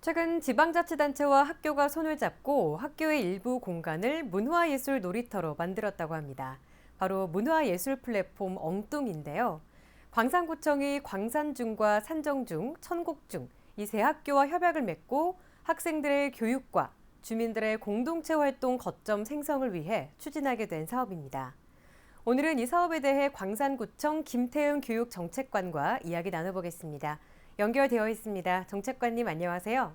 최근 지방자치단체와 학교가 손을 잡고 학교의 일부 공간을 문화예술 놀이터로 만들었다고 합니다. 바로 문화예술 플랫폼 엉뚱인데요. 광산구청이 광산중과 산정중, 천곡중 이 세 학교와 협약을 맺고 학생들의 교육과 주민들의 공동체 활동 거점 생성을 위해 추진하게 된 사업입니다. 오늘은 이 사업에 대해 광산구청 김태은 교육정책관과 이야기 나눠보겠습니다. 연결되어 있습니다. 정책관님 안녕하세요.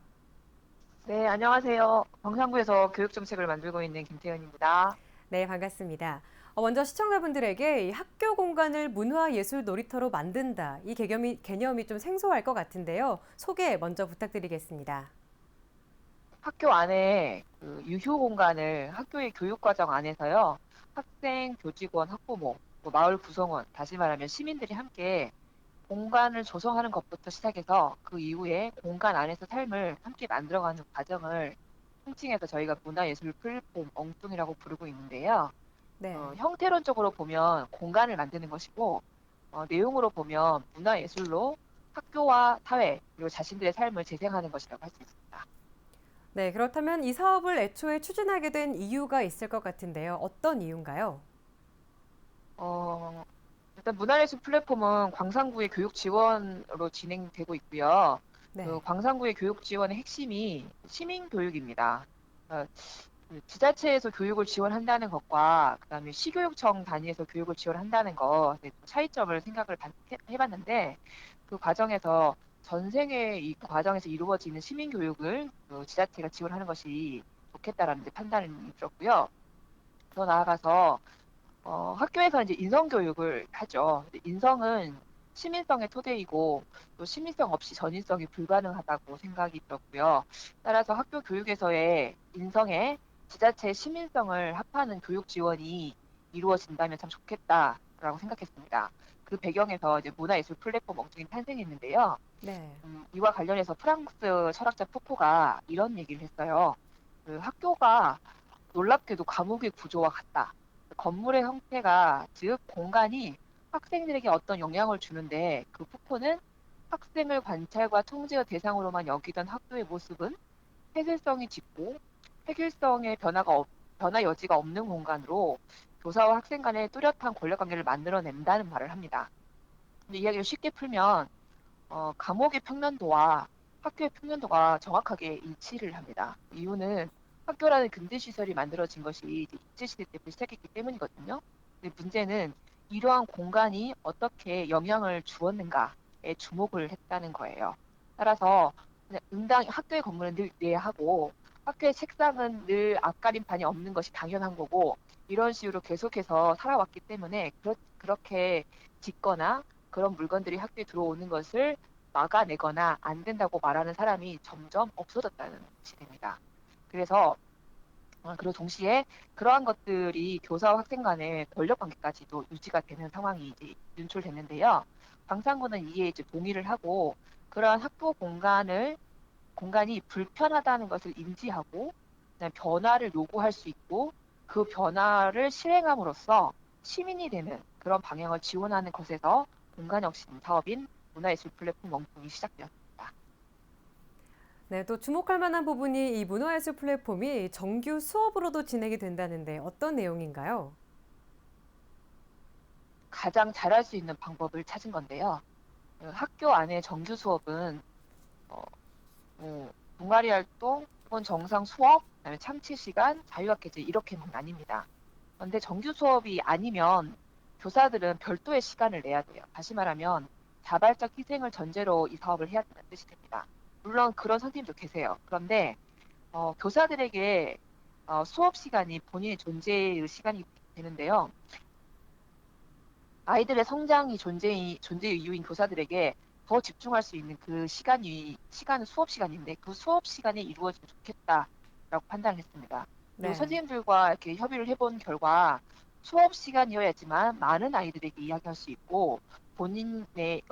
네, 안녕하세요. 광산구에서 교육정책을 만들고 있는 김태현입니다. 네, 반갑습니다. 먼저 시청자분들에게 이 학교 공간을 문화예술 놀이터로 만든다. 이 개념이 좀 생소할 것 같은데요. 소개 먼저 부탁드리겠습니다. 학교 안에 그 유휴 공간을 학교의 교육과정 안에서요, 학생, 교직원, 학부모, 또 마을 구성원, 다시 말하면 시민들이 함께 공간을 조성하는 것부터 시작해서 그 이후에 공간 안에서 삶을 함께 만들어가는 과정을 통칭해서 저희가 문화예술 플랫폼 엉뚱이라고 부르고 있는데요. 네. 형태론적으로 보면 공간을 만드는 것이고, 내용으로 보면 문화예술로 학교와 사회, 그리고 자신들의 삶을 재생하는 것이라고 할 수 있습니다. 네, 그렇다면 이 사업을 애초에 추진하게 된 이유가 있을 것 같은데요. 어떤 이유인가요? 어, 일단 문화예술 플랫폼은 광산구의 교육 지원으로 진행되고 있고요. 그 네. 광산구의 교육 지원의 핵심이 시민 교육입니다. 어, 그 지자체에서 교육을 지원한다는 것과 그다음에 시교육청 단위에서 교육을 지원한다는 것 차이점을 생각을 해봤는데 그 과정에서 전생에 이 과정에서 이루어지는 시민 교육을 그 지자체가 지원하는 것이 좋겠다라는 이제 판단이 들었고요. 더 나아가서 학교에서 이제 인성 교육을 하죠. 근데 인성은 시민성의 토대이고 또 시민성 없이 전인성이 불가능하다고 생각이 들었고요. 따라서 학교 교육에서의 인성에 지자체의 시민성을 합하는 교육 지원이 이루어진다면 참 좋겠다라고 생각했습니다. 그 배경에서 이제 문화예술 플랫폼 엉뚱이 탄생했는데요. 네. 이와 관련해서 프랑스 철학자 푸코가 이런 얘기를 했어요. 그 학교가 놀랍게도 감옥의 구조와 같다. 건물의 형태가, 즉 공간이 학생들에게 어떤 영향을 주는데 그 푸코는 학생을 관찰과 통제의 대상으로만 여기던 학교의 모습은 폐쇄성이 짙고 획일성의 변화 여지가 없는 공간으로 교사와 학생 간의 뚜렷한 권력 관계를 만들어낸다는 말을 합니다. 근데 이야기를 쉽게 풀면 감옥의 평면도와 학교의 평면도가 정확하게 일치를 합니다. 이유는 학교라는 근대 시설이 만들어진 것이 이제 일제시대 때부터 시작했기 때문이거든요. 근데 문제는 이러한 공간이 어떻게 영향을 주었는가에 주목을 했다는 거예요. 따라서 그냥 응당 학교의 건물은 늘 내하고 학교의 책상은 늘 앞가림판이 없는 것이 당연한 거고 이런 식으로 계속해서 살아왔기 때문에 그렇게 짓거나 그런 물건들이 학교에 들어오는 것을 막아내거나 안 된다고 말하는 사람이 점점 없어졌다는 것이 됩니다. 그래서 그리고 동시에 그러한 것들이 교사와 학생 간의 권력 관계까지도 유지가 되는 상황이 이제 연출됐는데요. 광산구는 이에 이제 동의를 하고 그러한 학교 공간이 불편하다는 것을 인지하고 그다음에 변화를 요구할 수 있고 그 변화를 실행함으로써 시민이 되는 그런 방향을 지원하는 것에서 공간혁신 사업인 문화예술 플랫폼 멍뚱이 시작되었습니다. 네, 또 주목할 만한 부분이 이 문화예술 플랫폼이 정규 수업으로도 진행이 된다는데 어떤 내용인가요? 가장 잘할 수 있는 방법을 찾은 건데요. 학교 안에 정규 수업은 어, 동아리 활동, 혹은 정상 수업, 그다음에 참치 시간, 자유학회제 이렇게만 나뉩니다. 그런데 정규 수업이 아니면 교사들은 별도의 시간을 내야 돼요. 다시 말하면 자발적 희생을 전제로 이 사업을 해야 된다는 뜻이 됩니다. 물론 그런 선생님도 계세요. 그런데 교사들에게 수업 시간이 본인의 존재의 시간이 되는데요. 아이들의 성장이 존재의 이유인 교사들에게 더 집중할 수 있는 그 시간은 수업 시간인데 그 수업 시간에 이루어지면 좋겠다라고 판단을 했습니다. 그리고 네. 선생님들과 이렇게 협의를 해본 결과 수업 시간이어야지만 많은 아이들에게 이야기할 수 있고 본인의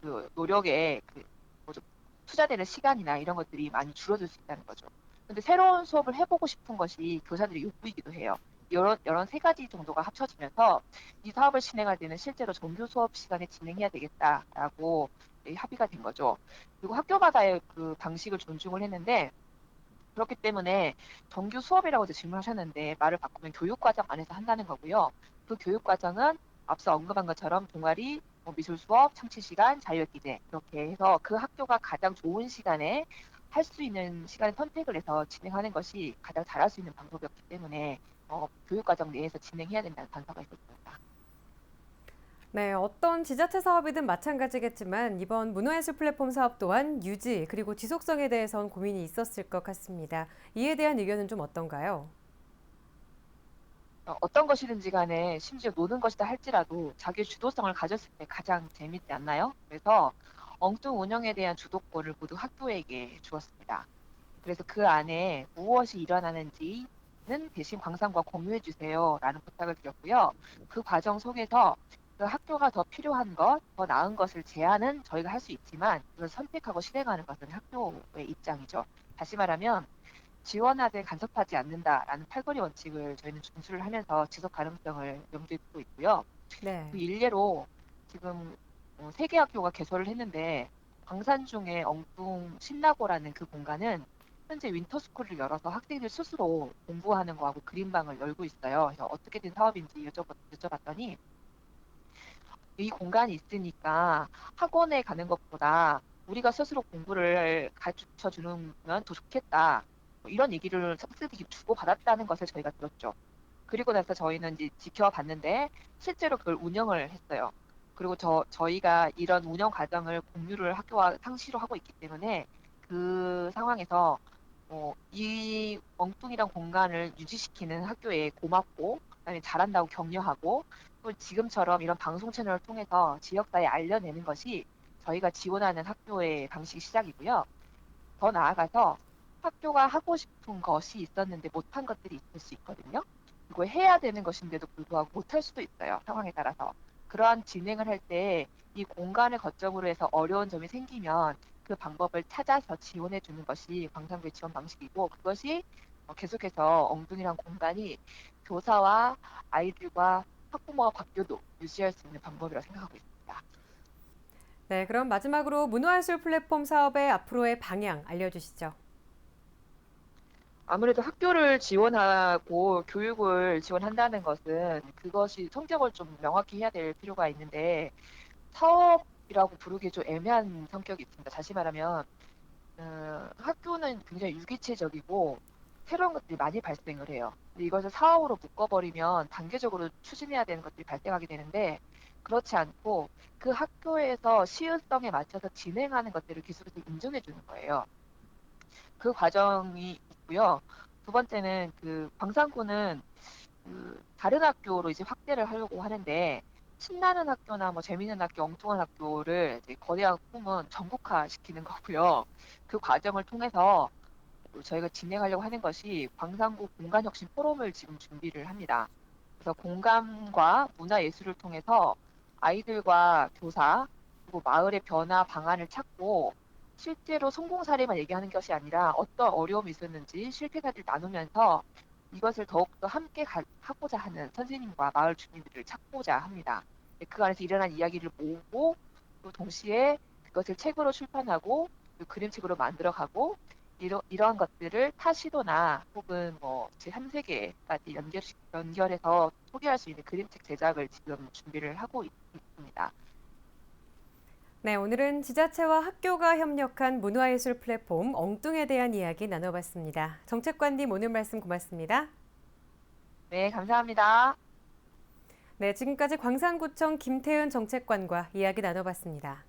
그 노력에 그 뭐죠? 투자되는 시간이나 이런 것들이 많이 줄어들 수 있다는 거죠. 근데 새로운 수업을 해보고 싶은 것이 교사들의 욕구이기도 해요. 이런 세 가지 정도가 합쳐지면서 이 사업을 진행할 때는 실제로 정규 수업 시간에 진행해야 되겠다라고 합의가 된 거죠. 그리고 학교마다의 그 방식을 존중을 했는데 그렇기 때문에 정규 수업이라고 이제 질문하셨는데 말을 바꾸면 교육과정 안에서 한다는 거고요. 그 교육과정은 앞서 언급한 것처럼 동아리, 뭐 미술 수업, 창치 시간, 자유기대 이렇게 해서 그 학교가 가장 좋은 시간에 할 수 있는 시간을 선택을 해서 진행하는 것이 가장 잘할 수 있는 방법이었기 때문에 교육과정 내에서 진행해야 된다는 단서가 있었습니다. 네, 어떤 지자체 사업이든 마찬가지겠지만 이번 문화예술 플랫폼 사업 또한 유지 그리고 지속성에 대해선 고민이 있었을 것 같습니다. 이에 대한 의견은 좀 어떤가요? 어떤 것이든지 간에 심지어 노는 것이다 할지라도 자기 주도성을 가졌을 때 가장 재밌지 않나요? 그래서 엉뚱 운영에 대한 주도권을 모두 학교에게 주었습니다. 그래서 그 안에 무엇이 일어나는지는 대신 광산과 공유해 주세요라는 부탁을 드렸고요. 그 과정 속에서 그 학교가 더 필요한 것, 더 나은 것을 제안은 저희가 할 수 있지만 그걸 선택하고 실행하는 것은 학교의 입장이죠. 다시 말하면 지원하되 간섭하지 않는다라는 팔거리 원칙을 저희는 준수를 하면서 지속 가능성을 염두에 두고 있고요. 그 네. 일례로 지금 세 개 학교가 개설을 했는데 광산 중에 엉뚱 신나고라는 그 공간은 현재 윈터스쿨을 열어서 학생들 스스로 공부하는 거하고 그림방을 열고 있어요. 그래서 어떻게 된 사업인지 여쭤봤더니 이 공간이 있으니까 학원에 가는 것보다 우리가 스스로 공부를 가르쳐 주면 더 좋겠다. 뭐 이런 얘기를 학생들이 주고받았다는 것을 저희가 들었죠. 그리고 나서 저희는 이제 지켜봤는데 실제로 그걸 운영을 했어요. 그리고 저희가 이런 운영 과정을 공유를 학교와 상시로 하고 있기 때문에 그 상황에서 이 엉뚱이란 공간을 유지시키는 학교에 고맙고 그다음에 잘한다고 격려하고 또 지금처럼 이런 방송 채널을 통해서 지역사회에 알려내는 것이 저희가 지원하는 학교의 방식 시작이고요. 더 나아가서 학교가 하고 싶은 것이 있었는데 못한 것들이 있을 수 있거든요. 그거 해야 되는 것인데도 불구하고 못할 수도 있어요. 상황에 따라서. 그러한 진행을 할 때 이 공간을 거점으로 해서 어려운 점이 생기면 그 방법을 찾아서 지원해 주는 것이 광산구의 지원 방식이고 그것이 계속해서 엉뚱이란 공간이 교사와 아이들과 학부모와 바뀌어도 유지할 수 있는 방법이라고 생각하고 있습니다. 네, 그럼 마지막으로 문화예술 플랫폼 사업의 앞으로의 방향 알려주시죠. 아무래도 학교를 지원하고 교육을 지원한다는 것은 그것이 성격을 좀 명확히 해야 될 필요가 있는데 사업이라고 부르기 좀 애매한 성격이 있습니다. 다시 말하면 학교는 굉장히 유기체적이고 새로운 것들이 많이 발생을 해요. 근데 이것을 사업으로 묶어버리면 단계적으로 추진해야 되는 것들이 발생하게 되는데 그렇지 않고 그 학교에서 시의성에 맞춰서 진행하는 것들을 기술에서 인정해 주는 거예요. 그 과정이 있고요. 두 번째는 그 광산구는 그 다른 학교로 이제 확대를 하려고 하는데 신나는 학교나 뭐 재미있는 학교, 엉뚱한 학교를 이제 거대한 꿈은 전국화 시키는 거고요. 그 과정을 통해서 저희가 진행하려고 하는 것이 광산구 공간혁신 포럼을 지금 준비를 합니다. 그래서 공간과 문화예술을 통해서 아이들과 교사 그리고 마을의 변화 방안을 찾고 실제로 성공 사례만 얘기하는 것이 아니라 어떤 어려움이 있었는지 실패 사례를 나누면서 이것을 더욱더 함께 하고자 하는 선생님과 마을 주민들을 찾고자 합니다. 그 안에서 일어난 이야기를 모으고 또 동시에 그것을 책으로 출판하고 또 그림책으로 만들어가고 이러한 것들을 타 시도나 혹은 뭐 제3세계까지 연결해서 소개할 수 있는 그림책 제작을 지금 준비를 하고 있습니다. 네, 오늘은 지자체와 학교가 협력한 문화예술 플랫폼 엉뚱에 대한 이야기 나눠봤습니다. 정책관님 오늘 말씀 고맙습니다. 네, 감사합니다. 네, 지금까지 광산구청 김태은 정책관과 이야기 나눠봤습니다.